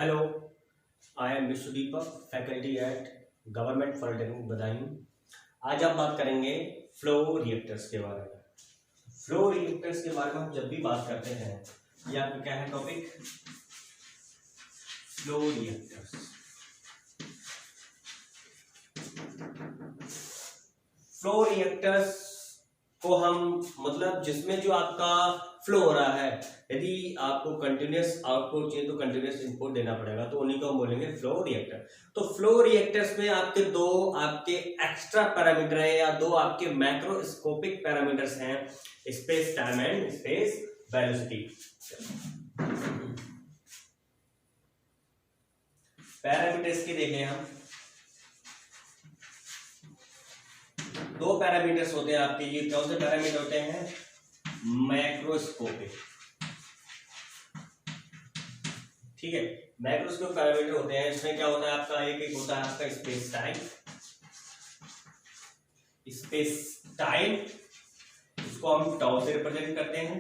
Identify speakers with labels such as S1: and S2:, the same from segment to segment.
S1: Hello, I am Vishwa Deepak, faculty at government polytechnic Badaun. आज हम बात करेंगे फ्लो रिएक्टर्स के बारे में। फ्लो रिएक्टर्स के बारे में हम जब भी बात करते हैं, ये आपका क्या है topic? Flow reactors. Flow reactors को हम मतलब जिसमें जो आपका फ्लो हो रहा है, यदि आपको कंटिन्यूअस आउटपुट चाहिए तो कंटिन्यूअस इनपुट देना पड़ेगा, तो उन्हीं को हम बोलेंगे फ्लो रिएक्टर। तो फ्लो रिएक्टर्स में आपके दो आपके एक्स्ट्रा पैरामीटर है या दो आपके मैक्रोस्कोपिक पैरामीटर्स हैं, space time and space velocity. Parameters की देखें हम, दो पैरामीटर्स होते हैं आपके। ये कौन से पैरामीटर होते हैं? मैक्रोस्कोपिक, ठीक है। मैक्रोस्कोपिक पैरामीटर होते हैं। इसमें क्या होता है आपका? एक होता है आपका स्पेस टाइम, इसको हम टाउ से रिप्रेजेंट करते हैं।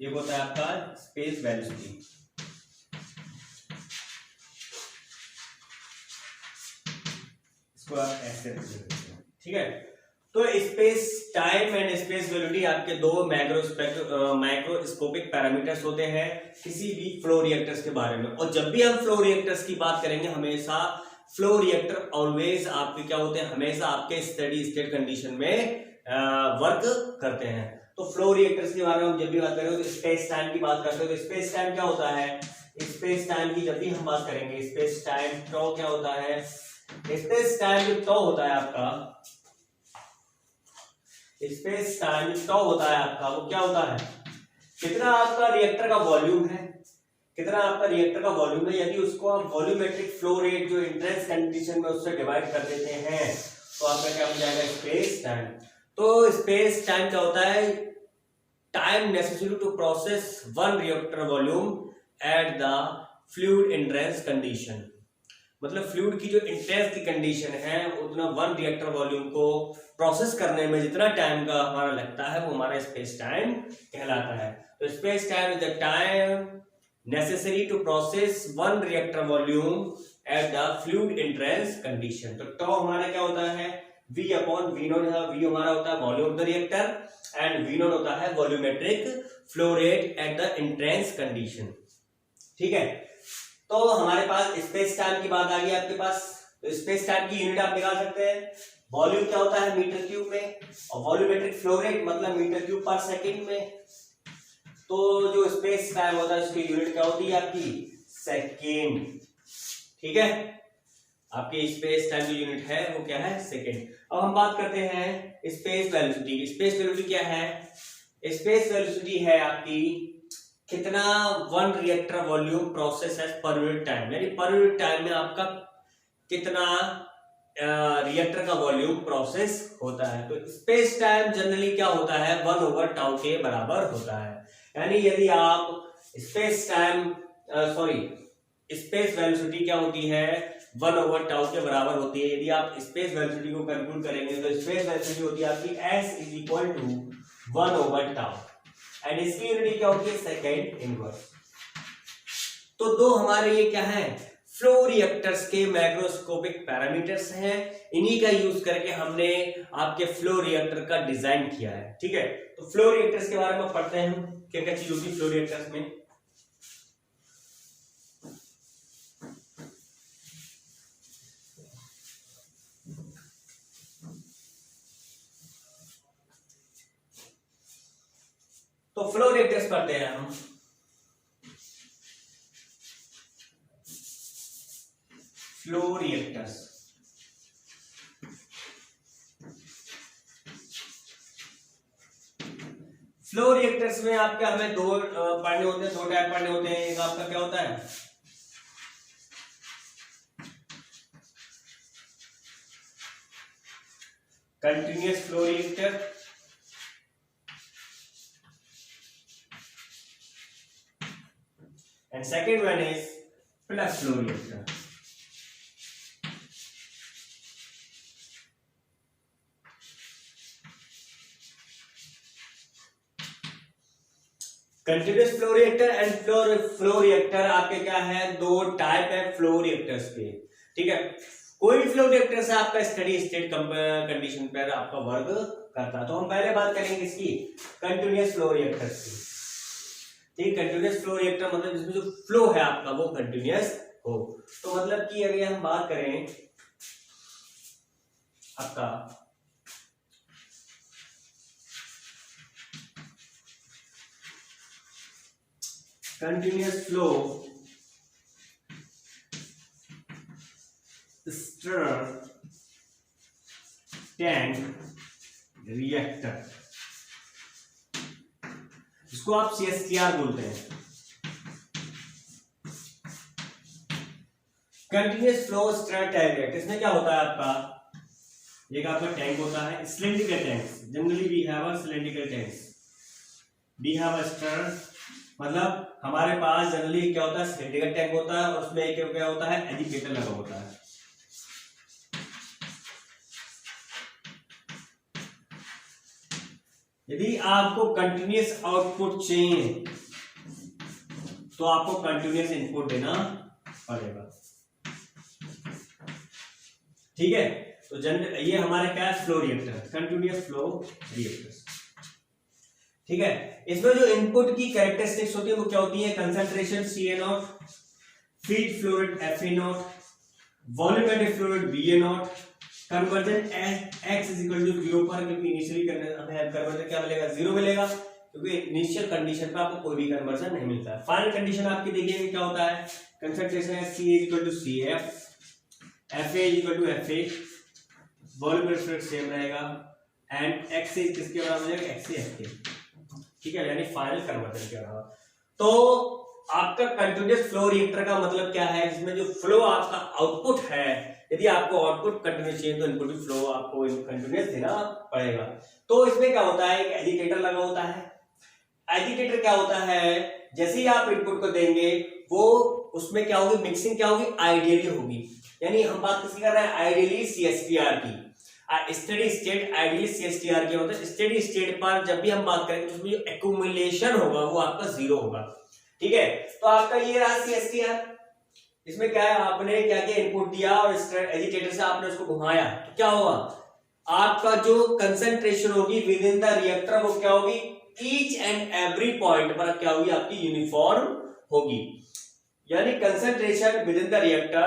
S1: ये होता है आपका स्पेस वेलोसिटी, इसको आप ऐसे रिप्रेजेंट करते हैं, ठीक है। तो space time and space velocity आपके दो माइक्रोस्कोपिक पैरामीटर्स होते हैं किसी भी फ्लो रिएक्टर्स के बारे में। और जब भी हम फ्लो रिएक्टर्स की बात करेंगे, हमेशा फ्लो रिएक्टर ऑलवेज आपके क्या होते हैं? हमेशा आपके स्टेडी स्टेट कंडीशन में वर्क करते हैं। तो फ्लो रिएक्टर्स के बारे में हम जब भी बात करेंगे तो स्पेस टाइम की बात करते हैं। तो स्पेस टाइम क्या होता है? स्पेस टाइम की जब भी हम बात करेंगे, स्पेस टाइम टॉ क्या होता है? स्पेस टाइम जो टॉ होता है आपका, स्पेस टाइम टॉ होता है आपका, वो क्या होता है? कितना आपका रिएक्टर का वॉल्यूम है, कितना आपका रिएक्टर का वॉल्यूम है। यदि उसको आप वॉल्यूमेट्रिक फ्लो रेट जो इंट्रेंस कंडीशन में उससे डिवाइड कर देते हैं तो आपका क्या हो जाएगा? Space time. तो स्पेस टाइम क्या होता है? Time necessary to process one reactor volume at the fluid entrance condition. मतलब फ्लूइड की जो इंट्रेंस की कंडीशन है, उतना वन रिएक्टर वॉल्यूम को प्रोसेस करने में जितना टाइम का हमारा लगता है वो हमारा स्पेस टाइम कहलाता है। तो space time is the time necessary to process one reactor volume at the fluid entrance condition. तो टॉ हमारा क्या होता है? V upon V naught. V हमारा होता है volume of the reactor and V naught होता है volumetric flow rate at the entrance condition, ठीक है। तो हमारे पास स्पेस टाइम की बात आ गई आपके पास। तो स्पेस टाइम की यूनिट आप निकाल सकते हैं। वॉल्यूम क्या होता है? मीटर क्यूब में, और वॉल्यूमेट्रिक फ्लो रेट मतलब मीटर क्यूब पर सेकंड में। तो जो स्पेस टाइम होता है उसकी यूनिट क्या होती है आपकी? सेकेंड, ठीक है। आपकी स्पेस टाइम की यूनिट है वो क्या है? सेकेंड। अब हम बात करते हैं स्पेस वेलोसिटी। स्पेस वेलोसिटी क्या है? स्पेस वेलोसिटी है आपकी कितना वन रिएक्टर वॉल्यूम प्रोसेस है पर यूनिट टाइम, यानी पर यूनिट टाइम में आपका कितना रिएक्टर का वॉल्यूम प्रोसेस होता है। तो स्पेस टाइम जनरली क्या होता है? 1/टाउ के बराबर होता है। यानी यदि आप स्पेस टाइम स्पेस वेलोसिटी क्या होती है? 1/टाउ के बराबर होती है। यदि आप स्पेस वेलोसिटी को कैलकुलेट करेंगे तो स्पेस वेलोसिटी होती है आपकी S = 1/टाउ एंड इसकी यूनिट क्या होती है? Second inverse. तो दो हमारे ये क्या है? फ्लो रिएक्टर्स के मैक्रोस्कोपिक पैरामीटर्स हैं। इन्हीं का यूज करके हमने आपके फ्लो रिएक्टर का डिजाइन किया है, ठीक है। तो फ्लो रिएक्टर्स के बारे में पढ़ते हैं, क्या क्या चीज होती है फ्लो रिएक्टर्स में। तो फ्लो रिएक्टर्स पढ़ते हैं हम। फ्लो रिएक्टर्स, फ्लो रिएक्टर्स में आपके हमें दो पढ़ने होते हैं, दो टाइप पढ़ने होते हैं। एक आपका क्या होता है? Continuous flow reactor, and second one is plus flow reactor. Continuous flow reactor and flow reactor आपके क्या है, दो टाइप है फ्लो रिएक्टर्स के, ठीक है। कोई भी फ्लो रिएक्टर से आपका स्टेडी स्टेट कंडीशन पर आपका वर्क करता है। तो हम पहले बात करेंगे इसकी कंटिन्यूस फ्लो रिएक्टर्स की, ठीक। कंटिन्यूस फ्लो रिएक्टर मतलब जिसमें जो फ्लो है आपका वो कंटिन्यूस हो। तो मतलब कि अगर हम बात करें आपका continuous flow stir tank reactor, इसको आप CSTR बोलते हैं, continuous flow stir tank reactor. इसमें क्या होता है आपका, एक आपका टैंक होता है, cylindrical tanks, generally we have a cylindrical tanks, we have a stir, मतलब हमारे पास जनरली क्या होता है, सिलेंड्रिकल टैंक होता है और उसमें एक क्या होता है, एजिटेटर लगा होता है। यदि आपको कंटिन्यूस आउटपुट चाहिए तो आपको कंटिन्यूस इनपुट देना पड़ेगा, ठीक है। तो ये हमारे क्या है, flow reactor, continuous flow reactor, ठीक है। इसमें जो इनपुट की कैरेक्टरिस्टिक्स होती है वो क्या होती है, concentration CA0, feed flow rate FA0, volumetric flow rate VA0, conversion x is equal to 0 पर, क्योंकि इनिशियली हमें कन्वर्जन क्या मिलेगा, 0 मिलेगा, क्योंकि इनिशियल कंडीशन पे आपको कोई भी कन्वर्जन नहीं मिलता है। फाइनल कंडीशन आपकी देखिए क्या होता है, कंसंट्रेशन है CA is equal to CF, FA is equal to FA, volumetric flow rate same रहेगा, एंड x इज किसके बराबर हो जाएगा, x से FA, ठीक है, यानी फाइनल कन्वर्जन के बराबर। तो आपका कंटिन्यूस फ्लो रिएक्टर का मतलब क्या है, जिसमें जो फ्लो आपका आउटपुट है, यदि आपको आउटपुट कंटिन्यूस चाहिए तो इनपुट भी फ्लो आपको कंटिन्यूस देना पड़ेगा। तो इसमें क्या होता है, एक एजिटेटर लगा होता है। एजिटेटर क्या होता है, जैसे ही आप इनपुट को देंगे वो उसमें क्या होगी, मिक्सिंग क्या होगी, आइडियली होगी, यानी हम बात किसकी कर रहे हैं, आइडियली CSTR की। स्टेडी स्टेट आइडियली CSTR की होता है। स्टेडी स्टेट पर जब भी हम बात करेंगे तो उसमें जो एक्यूमुलेशन होगा वो आपका 0 होगा, ठीक है। तो आपका ये रहा CSTR, इसमें क्या है, आपने क्या क्या इनपुट दिया और एजिटेटर से आपने उसको घुमाया, तो क्या होगा, आपका जो कंसंट्रेशन होगी विद इन द रिएक्टर वो क्या होगी, ईच एंड एवरी पॉइंट पर क्या होगी, आपकी यूनिफॉर्म होगी, यानी concentration with in the reactor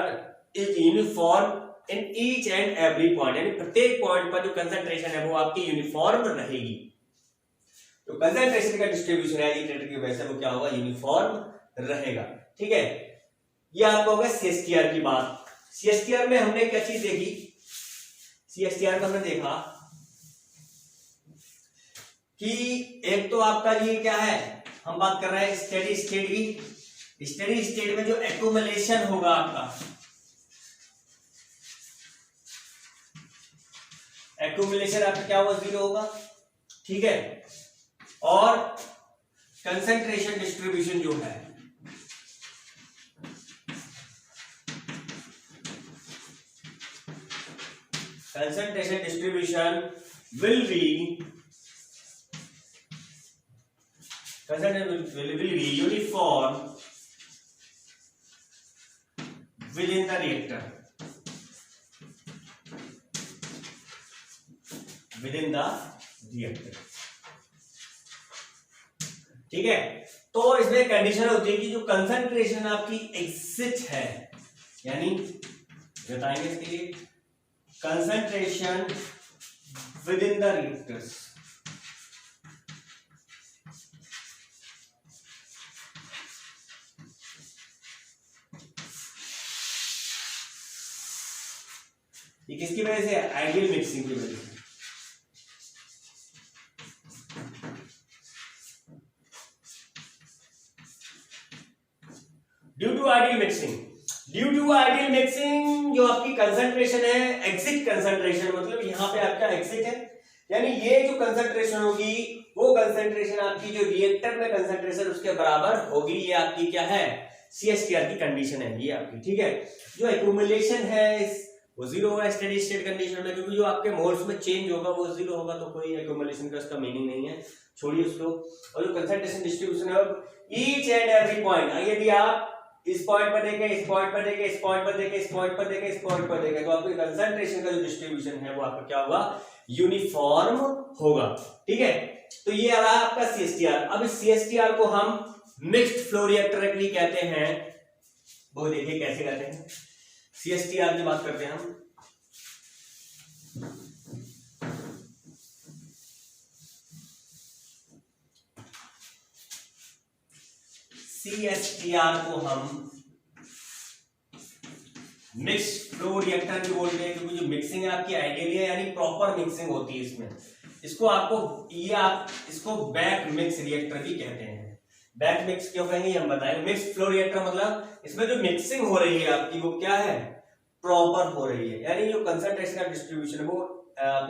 S1: is uniform in each and every point, यानी प्रत्येक पॉइंट पर जो कंसंट्रेशन है वो आपकी यूनिफॉर्म रहेगी। तो कंसंट्रेशन का डिस्ट्रीब्यूशन है एजिटेटर की वजह से वो क्या होगा, यूनिफॉर्म रहेगा, ठीक है। ये आपको होगा CSTR की बात। CSTR में हमने क्या चीज देखी, CSTR में हमने देखा कि एक तो आपका ये क्या है, हम बात कर रहे हैं स्टेडी स्टेट की। स्टेडी स्टेट में जो एक्यूमुलेशन होगा आपका, एक्यूमुलेशन आपका क्या होगा, 0 होगा, ठीक है। और कंसंट्रेशन डिस्ट्रीब्यूशन जो है concentration distribution will be uniform within the reactor, ठीक है। तो इसमें कंडीशन होती है कि जो कंसंट्रेशन आपकी एग्जिट है, यानी बताएंगे इसके लिए, concentration within the reactors, ये किसकी वजह से, आइडियल मिक्सिंग की वजह से। ड्यू टू आइडियल मिक्सिंग जो आपकी कंसंट्रेशन है, एग्जिट कंसंट्रेशन, मतलब यहाँ पे आपका एग्जिट है, यानी ये जो कंसंट्रेशन होगी वो कंसंट्रेशन आपकी जो रिएक्टर में कंसंट्रेशन उसके बराबर होगी। ये आपकी क्या है, CSTR की कंडीशन है ये आपकी, ठीक है। जो एक्यूमुलेशन है वो 0 होगा स्टेडी स्टेट कंडीशन में, क्योंकि जो आपके मोल्स में चेंज होगा वो 0 होगा, तो कोई एक्यूमुलेशन का उसका मीनिंग नहीं है। छोड़िए उसको। और जो कंसंट्रेशन डिस्ट्रीब्यूशन है ईच एंड एवरी पॉइंट, यदि आप इस पॉइंट पर देखें, इस पॉइंट पर देखें, इस पॉइंट पर देखें, इस पॉइंट पर देखें, इस पॉइंट पर देखें, तो आपके कंसंट्रेशन का जो डिस्ट्रीब्यूशन है वो आपका क्या होगा, यूनिफॉर्म होगा। ठीक है, तो ये आ रहा है आपका CSTR। अब इस CSTR को हम मिक्स्ड फ्लो रिएक्टर कहते हैं। वो देखिए कैसे कहते हैं, CSTR की बात करते हैं हम। CSTR को हम मिक्स्ड फ्लो रिएक्टर भी बोलते हैं, क्योंकि जो मिक्सिंग है आपकी आइडियली है, यानी प्रॉपर मिक्सिंग होती है इसमें। इसको आप इसको बैक मिक्स रिएक्टर भी कहते हैं। बैक मिक्स क्यों कहेंगे हम बताएंगे। मिक्स्ड फ्लो रिएक्टर मतलब इसमें जो मिक्सिंग हो रही है आपकी वो क्या है, प्रॉपर हो रही है, यानी जो कंसंट्रेशन का डिस्ट्रीब्यूशन है वो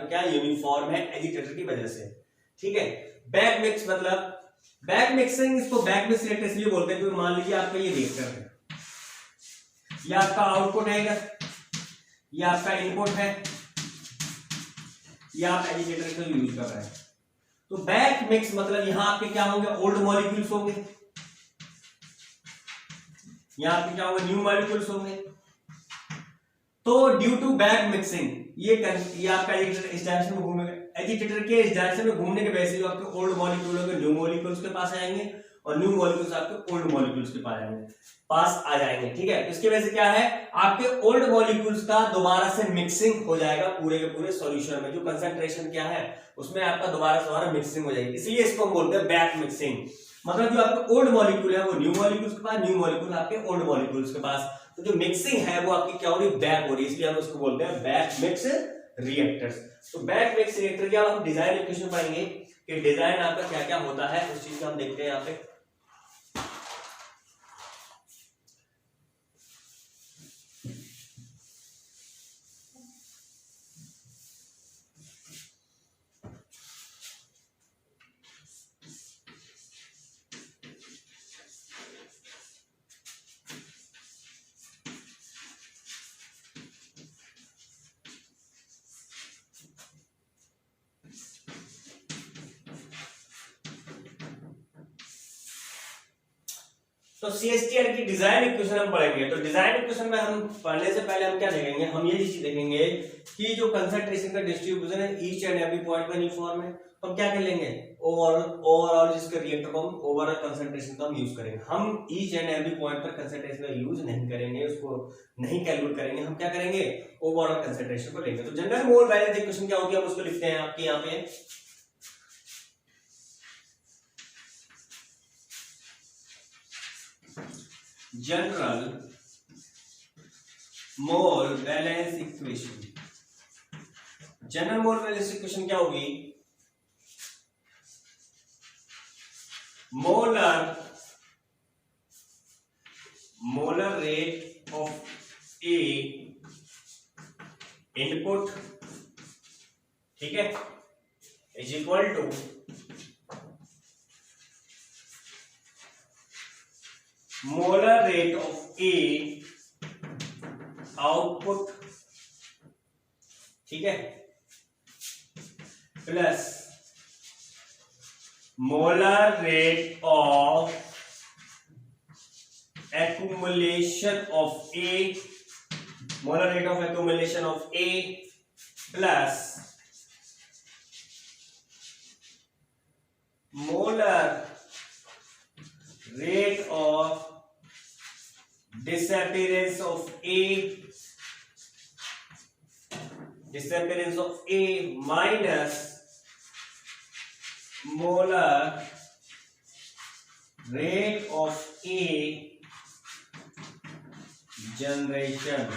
S1: क्या यूनिफॉर्म है एजिटेटर की वजह से। ठीक है, बैक मिक्स मतलब बैक मिक्सिंग, इसको बैक मिक्स रिएक्टर इसलिए बोलते हैं क्योंकि मान लीजिए आपका ये रिएक्टर है, ये आपका आउटपुट है इधर, ये आपका इनपुट है, ये आप एजिटेटर का यूज कर रहे हैं। तो बैक मिक्स मतलब यहां आपके क्या होंगे, ओल्ड मॉलिक्यूल्स होंगे, यहां आपके क्या होंगे, न्यू मॉलिक्यूल्स होंगे। तो ड्यू टू बैक मिक्सिंग ये आपका एजिटेटर इस डायरेक्शन में घूमेगा, एजिटेटर के इस डायरेक्शन में घूमने के वजह से जो आपके ओल्ड मॉलिक्यूल होंगे न्यू मॉलिक्यूल्स के पास आएंगे, और न्यू मॉलिक्यूल्स आपके ओल्ड मॉलिक्यूल्स के पास आ जाएंगे। ठीक है, इसकी वजह से क्या है, आपके ओल्ड मॉलिक्यूल्स का दोबारा से मिक्सिंग हो जाएगा पूरे के पूरे सॉल्यूशन में। जो कंसंट्रेशन क्या है उसमें आपका दोबारा मिक्सिंग हो जाएगी, इसलिए इसको हम बोलते हैं बैक मिक्सिंग। मतलब जो आपके ओल्ड मॉलिक्यूल है वो न्यू मॉलिक्यूल्स के पास, न्यू मॉलिक्यूल आपके ओल्ड मॉलिक्यूल्स के पास, तो जो मिक्सिंग है वो आपकी क्या हो रही है, बैक हो रही है, इसलिए हम उसको बोलते हैं बैक मिक्स रिएक्टर्स। तो बैक मिक्स रिएक्टर की हम डिजाइन इक्वेशन पढ़ेंगे कि डिजाइन आपका क्या क्या होता है, उस चीज को हम देखते हैं यहाँ पे। तो CSTR की डिजाइन इक्वेशन हम पढ़ेंगे। तो डिजाइन इक्वेशन में हम पढ़ने से पहले हम क्या देखेंगे, हम ये चीज देखेंगे कि जो कंसंट्रेशन का डिस्ट्रीब्यूशन है ईच एंड एवरी पॉइंट पर यूनिफॉर्म है, तो हम क्या कर लेंगे, ओवरऑल जिसके रिएक्टर को हम ओवरऑल कंसंट्रेशन का हम यूज करेंगे। हम ईच एंड एवरी पॉइंट पर कंसंट्रेशन का यूज नहीं करेंगे, उसको नहीं कैलकुलेट करेंगे, हम क्या करेंगे, ओवरऑल कंसंट्रेशन को लेंगे। तो जनरल मोल बैलेंस इक्वेशन क्या होगी, हम उसको लिखते हैं आपके यहाँ पे, general mole balance equation. General mole balance equation क्या होगी, molar rate of A input, ठीक है, is equal to molar rate of A output, ठीक है, plus molar rate of accumulation of A, molar rate of accumulation of A plus molar rate of disappearance of A, minus molar rate of A generation.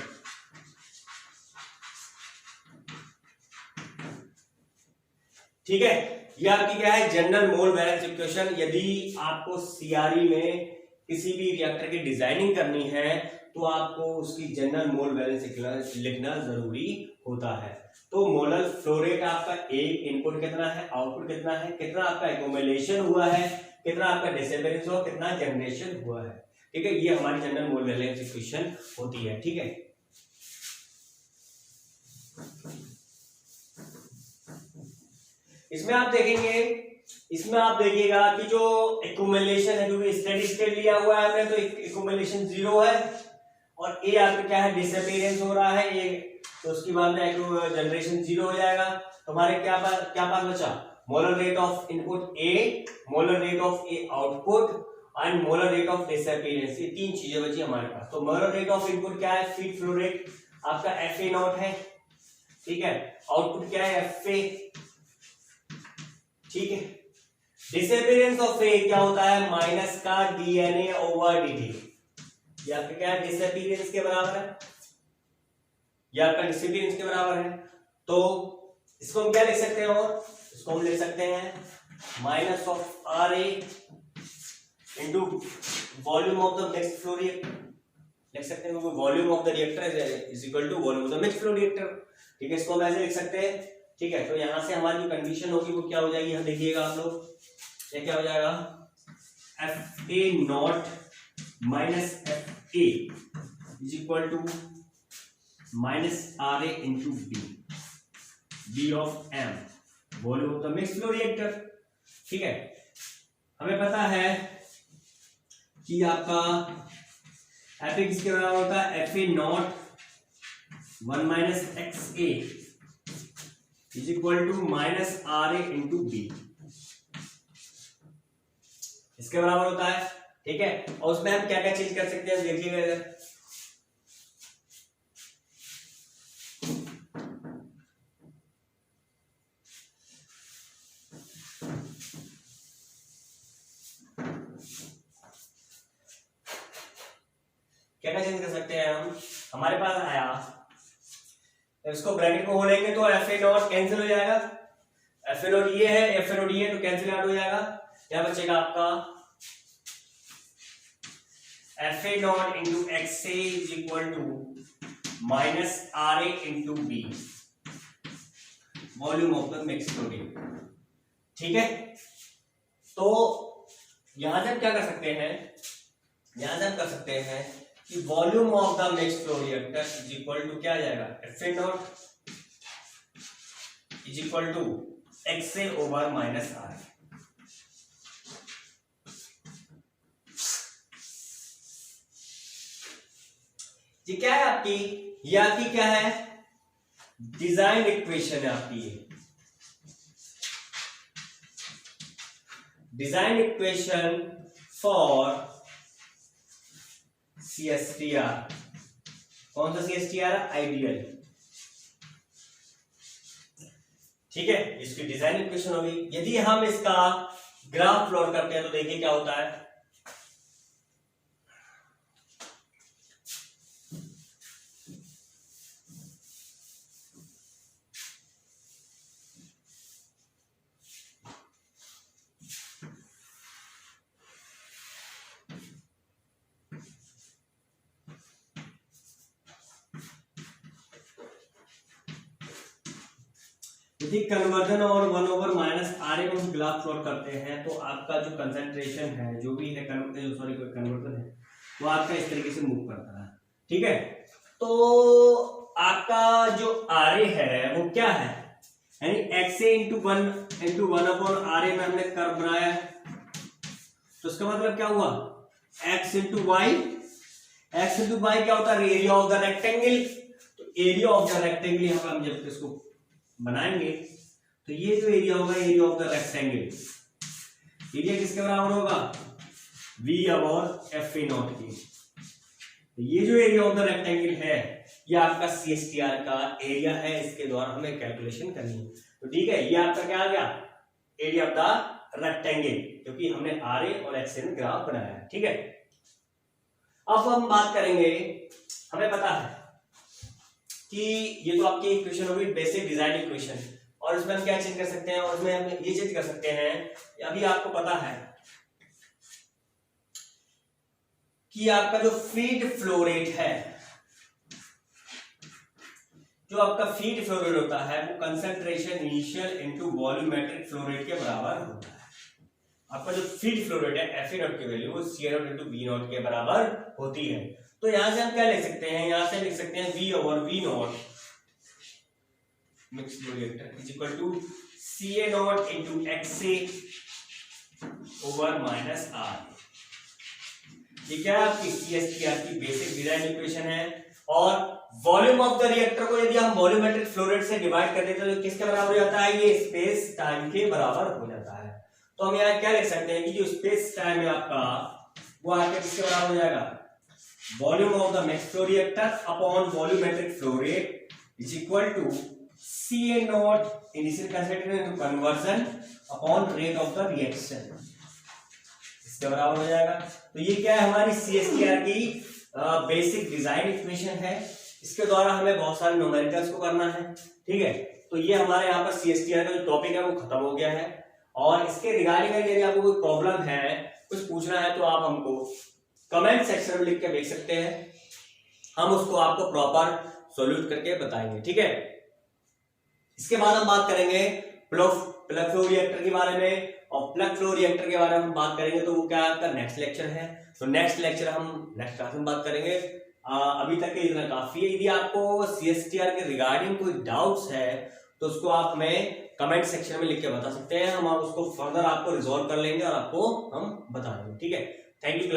S1: ठीक है, ये आपकी क्या है, general mole balance equation. यदि आपको सीआरई में किसी भी रिएक्टर की डिजाइनिंग करनी है तो आपको उसकी जनरल मोल बैलेंस लिखना जरूरी होता है। तो मोलर फ्लो रेट आपका ए इनपुट कितना है, आउटपुट कितना है, कितना आपका एक्यूमुलेशन हुआ है, कितना आपका डिसअपियरेंस हुआ, कितना जनरेशन हुआ है। ठीक है, ये हमारी जनरल मोल बैलेंस इक्वेशन होती है। ठीक है, इसमें आप देखेंगे इसमें आप देखिएगा कि जो एक्यूमुलेशन है, क्योंकि स्टेडी स्टेट लिया हुआ है हमने, तो एक्यूमुलेशन 0 है, और ए आपका क्या है, डिसअपीयरेंस हो रहा है ये, तो उसके बाद में जनरेशन 0 हो जाएगा। तो हमारे क्या पास बचा, molar rate of input A, molar rate of A output and molar rate of disappearance, ये 3 चीजें बची हमारे पास। तो मोलर रेट ऑफ इनपुट क्या है, फीड फ्लो रेट आपका FA नॉट है, ठीक है, आउटपुट क्या है FA, ठीक है। डिसअपीयरेंस ऑफ ए क्या होता है, माइनस का DNA ओवर DT, ये आपका क्या है, डिसअपीयरेंस के बराबर है, ये आपका डिसअपीयरेंस के बराबर है। तो इसको हम क्या लिख सकते हैं, और इसको हम लिख सकते हैं minus of RA into volume of the mixed flow reactor, लिख सकते हैं, volume of the reactor is equal to volume of the mixed flow reactor, ठीक है, इसको हम ऐसे लिख सकते हैं, ठीक है। तो यहां से हमारी जो कंडीशन होगी वो क्या हो जाएगी, यहां देखिएगा आप लोग, ये क्या हो जाएगा, FA naught minus FA is equal to minus RA into B of M, volume of the mixed flow reactor, ठीक है। हमें पता है कि आपका FA किसके बराबर होता है, FA naught 1 minus XA is equal to minus RA into B, इसके बराबर होता है, ठीक है। और उसमें हम क्या क्या चीज कर सकते हैं देखिएगा इधर, क्या क्या चेंज कर सकते हैं हम, हमारे पास आया, इसको ब्रैकेट को खोलेंगे तो FA नॉट कैंसिल हो जाएगा, FA नॉट ये है, FA नॉट ये, तो कैंसिल आउट हो जाएगा, क्या बचेगा आपका FA naught into XA is equal to minus RA into B, volume of the mixed flow reactor, ठीक है। तो यहां से हम क्या कर सकते हैं, यहां से हम कर सकते हैं कि volume of the mixed flow reactor is equal to क्या आ जाएगा, FA naught is equal to XA over minus RA, ये क्या है आपकी, ये आपकी क्या है, डिजाइन इक्वेशन है आपकी, ये डिजाइन इक्वेशन फॉर CSTR, कौन सा CSTR है, आइडियल, ठीक है, इसकी डिजाइन इक्वेशन होगी। यदि हम इसका ग्राफ प्लॉट करते हैं तो देखिए क्या होता है, यदि कन्वर्जन और 1 ओवर माइनस RA को ग्राफ प्लॉट करते हैं तो आपका जो कंसंट्रेशन है, जो भी है कन्वर्जन है, वो आपका इस तरीके से मूव करता है, ठीक है। तो आपका जो RA है वो क्या है, यानी XA इंटू 1 अपॉन RA में हमने कर्व बनाया है, तो इसका मतलब क्या हुआ, X into Y, X into Y क्या होता है, एरिया ऑफ द रेक्टेंगल, तो एरिया ऑफ द रेक्टेंगल यहाँ पर हम जब इसको बनाएंगे तो ये जो एरिया होगा, area of the rectangle, area किसके बराबर होगा, V अपॉन FA नॉट की, तो ये जो एरिया ऑफ द रेक्टेंगल है ये आपका CSTR का एरिया है, इसके द्वारा हमें कैलकुलेशन करनी है। तो ठीक है, ये आपका क्या आ गया, एरिया ऑफ द रेक्टेंगल, क्योंकि हमने RA और XA में ग्राफ बनाया है, ठीक है। अब हम बात करेंगे, हमें पता है कि ये तो आपकी इक्वेशन होगी बेसिक डिजाइन इक्वेशन, और इसमें हम क्या चेंज कर सकते हैं, और इसमें हम ये चेंज कर सकते हैं, अभी आपको पता है कि आपका जो फीड फ्लो रेट है, जो आपका फीड फ्लो रेट होता है वो concentration initial into volumetric flow rate के बराबर होता है। आपका जो फीड फ्लो रेट है FA नॉट की value C not into V not के बराबर होती है। तो यहां से हम क्या लिख सकते हैं, यहां से लिख सकते हैं V over V naught mix flow reactor is equal to CA naught into XA over minus R। ये क्या है आपकी CSTR की बेसिक डिजाइन इक्वेशन है। और वॉल्यूम ऑफ द रिएक्टर को यदि हम वॉल्यूमेट्रिक फ्लो रेट से डिवाइड कर देते हैं तो किसके बराबर हो जाता है, ये स्पेस टाइम के बराबर हो जाता है। तो हम यहाँ क्या लिख सकते हैं कि जो स्पेस टाइम है आपका वो आके किसके बराबर हो जाएगा, volume of the mixed flow reactor upon volumetric flow rate is equal to CA naught initial concentration into conversion upon rate of the reaction, इसके बराबर हो जाएगा। तो ये क्या है, हमारी CSTR की बेसिक डिजाइन इक्वेशन है। इसके द्वारा हमें बहुत सारे न्यूमेरिकल्स को करना है, ठीक है। तो ये हमारे यहाँ पर CSTR का जो टॉपिक है वो खत्म हो गया है। और इसके रिगार्डिंग यदि आपको कोई प्रॉब्लम है, कुछ पूछना है, तो आप हमको कमेंट सेक्शन में लिख के भेज सकते हैं, हम उसको आपको प्रॉपर सॉल्यूट करके बताएंगे, ठीक है। इसके बाद हम बात करेंगे प्लग फ्लो रिएक्टर के बारे में, और प्लग फ्लो रिएक्टर के बारे में हम बात करेंगे तो वो क्या आपका नेक्स्ट लेक्चर है। तो नेक्स्ट लेक्चर हम नेक्स्ट क्लास में बात करेंगे। अभी तक के इतना काफी है। यदि आपको CSTR के रिगार्डिंग कोई डाउट्स है तो उसको आप हमें कमेंट सेक्शन में लिख के बता सकते हैं, हम उसको फर्दर आपको रिजॉल्व कर लेंगे और आपको हम बता देंगे, ठीक है। Thank you.